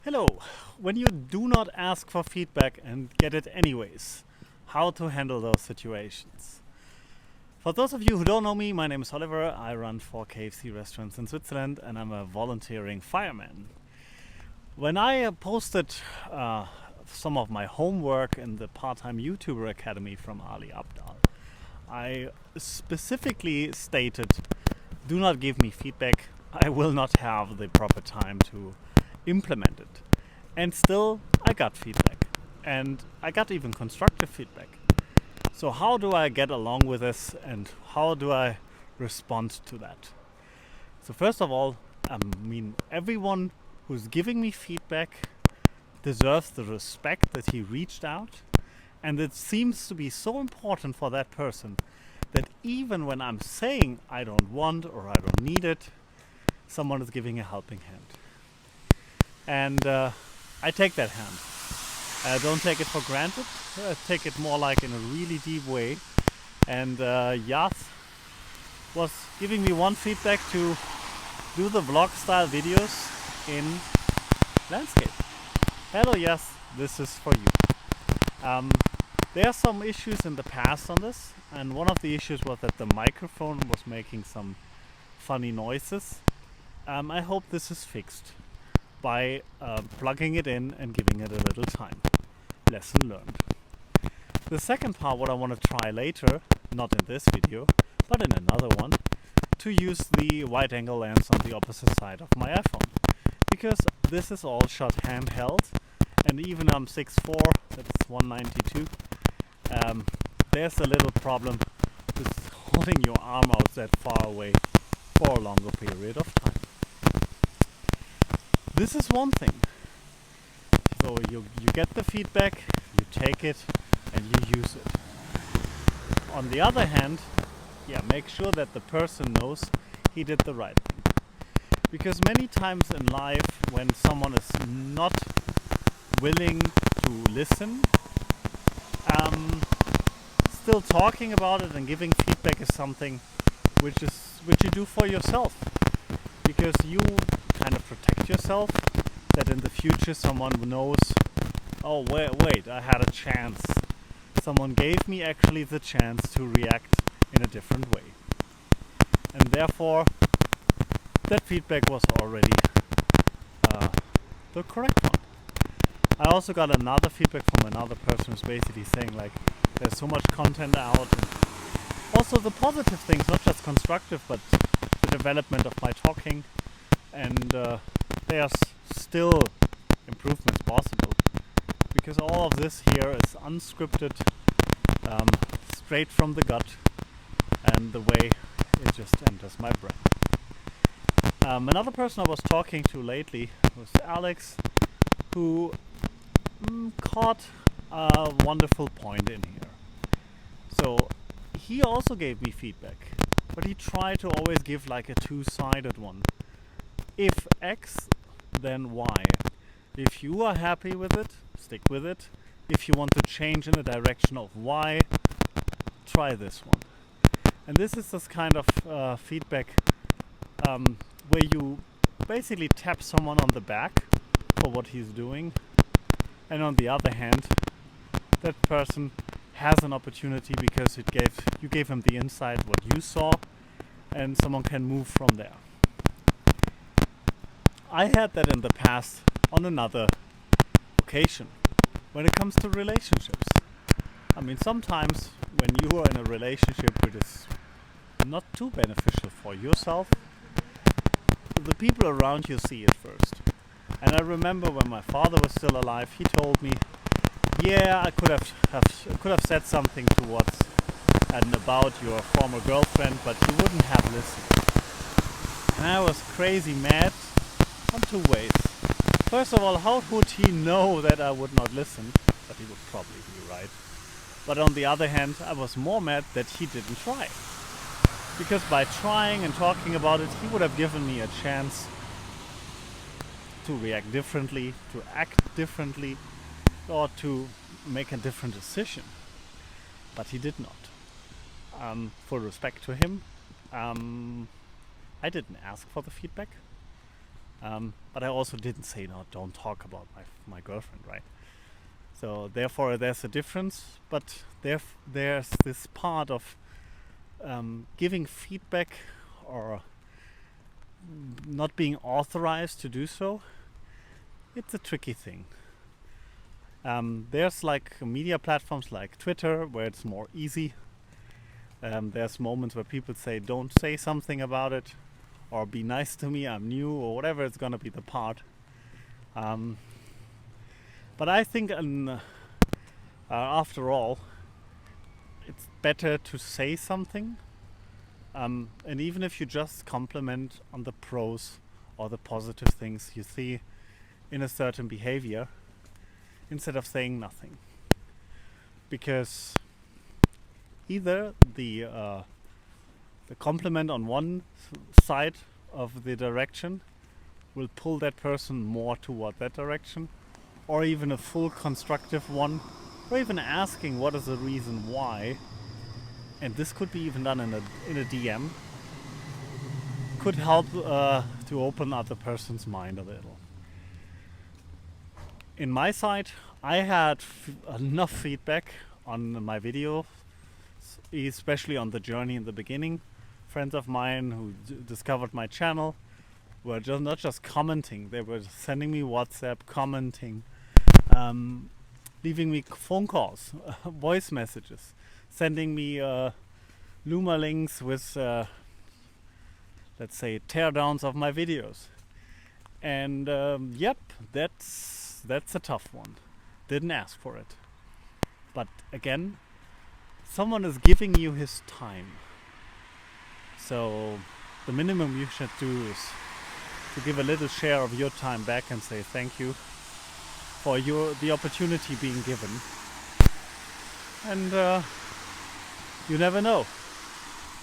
Hello! When you do not ask for feedback and get it anyways, how to handle those situations. For those of you who don't know me, my name is Oliver. I run 4 KFC restaurants in Switzerland and I'm a volunteering fireman. When I posted some of my homework in the part-time YouTuber Academy from Ali Abdal, I specifically stated, do not give me feedback. I will not have the proper time to implement it. And still, I got feedback. And I got even constructive feedback. So how do I get along with this and how do I respond to that? So first of all, everyone who's giving me feedback deserves the respect that he reached out. And it seems to be so important for that person that even when I'm saying I don't want or I don't need it, someone is giving a helping hand. And I take that hand. I don't take it for granted. I take it more like in a really deep way. And Yas was giving me one feedback to do the vlog style videos in landscape. Hello Yas, this is for you. There are some issues in the past on this, and one of the issues was that the microphone was making some funny noises. I hope this is fixed by plugging it in and giving it a little time. Lesson learned. The second part, what I want to try later, not in this video, but in another one, to use the wide angle lens on the opposite side of my iPhone. Because this is all shot handheld, and even I'm 6'4", that's 192, there's a little problem with holding your arm out that far away for a longer period of time. This is one thing. So you get the feedback, you take it, and you use it. On the other hand, make sure that the person knows he did the right thing. Because many times in life, when someone is not willing to listen, still talking about it and giving feedback is something which you do for yourself. Because you kind of protect yourself, that in the future someone knows, oh wait, I had a chance. Someone gave me actually the chance to react in a different way. And therefore, that feedback was already the correct one. I also got another feedback from another person who's basically saying like, there's so much content out. And also the positive things, not just constructive, but the development of my talking. And there's still improvements possible, because all of this here is unscripted, straight from the gut, and the way it just enters my brain. Another person I was talking to lately was Alex, who caught a wonderful point in here. So he also gave me feedback, but he tried to always give like a two-sided one. If X, then Y. If you are happy with it, stick with it. If you want to change in the direction of Y, try this one. And this is this kind of feedback where you basically tap someone on the back for what he's doing, and on the other hand, that person has an opportunity because you gave him the insight what you saw, and someone can move from there. I had that in the past on another occasion when it comes to relationships. Sometimes when you are in a relationship which is not too beneficial for yourself, the people around you see it first. And I remember when my father was still alive, he told me, I could have said something towards and about your former girlfriend, but you wouldn't have listened. And I was crazy mad on two ways. First of all, how would he know that I would not listen? But he would probably be right. But on the other hand, I was more mad that he didn't try. Because by trying and talking about it, he would have given me a chance to react differently, to act differently, or to make a different decision. But he did not. For respect to him, I didn't ask for the feedback. But I also didn't say, no, don't talk about my girlfriend, right? So therefore there's a difference, but there's this part of giving feedback or not being authorized to do so. It's a tricky thing. There's like media platforms like Twitter where it's more easy. There's moments where people say, don't say something about it, or be nice to me, I'm new, or whatever it's gonna be the part. But I think after all, it's better to say something, and even if you just compliment on the pros or the positive things you see in a certain behavior, instead of saying nothing. Because either the compliment on one side of the direction will pull that person more toward that direction, or even a full constructive one, or even asking what is the reason why, and this could be even done in a DM, could help to open up the person's mind a little. In my side, I had enough feedback on my video, especially on the journey in the beginning. Friends of mine who discovered my channel were not just commenting, they were sending me WhatsApp, commenting, leaving me phone calls, voice messages, sending me Luma links with, let's say, teardowns of my videos. And yep, that's a tough one. Didn't ask for it. But again, someone is giving you his time. So the minimum you should do is to give a little share of your time back and say thank you for the opportunity being given. And you never know.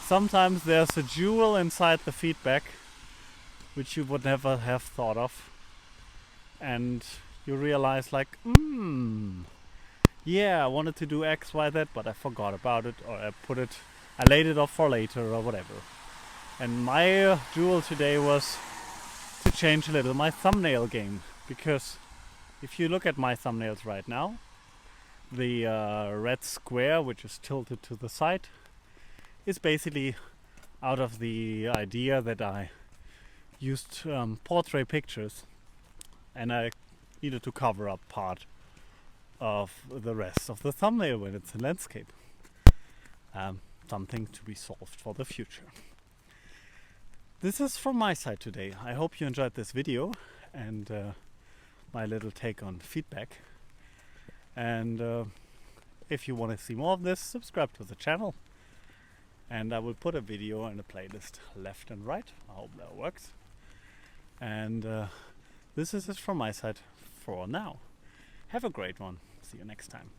Sometimes there's a jewel inside the feedback which you would never have thought of. And you realize like, yeah, I wanted to do X, Y, Z, but I forgot about it, or I laid it off for later, or whatever. And my jewel today was to change a little my thumbnail game, because if you look at my thumbnails right now, the red square, which is tilted to the side, is basically out of the idea that I used portrait pictures, and I needed to cover up part of the rest of the thumbnail when it's a landscape. Something to be solved for the future. This is from my side today. I hope you enjoyed this video and my little take on feedback. And if you want to see more of this, subscribe to the channel. And I will put a video and a playlist left and right. I hope that works. And this is it from my side for now. Have a great one. See you next time.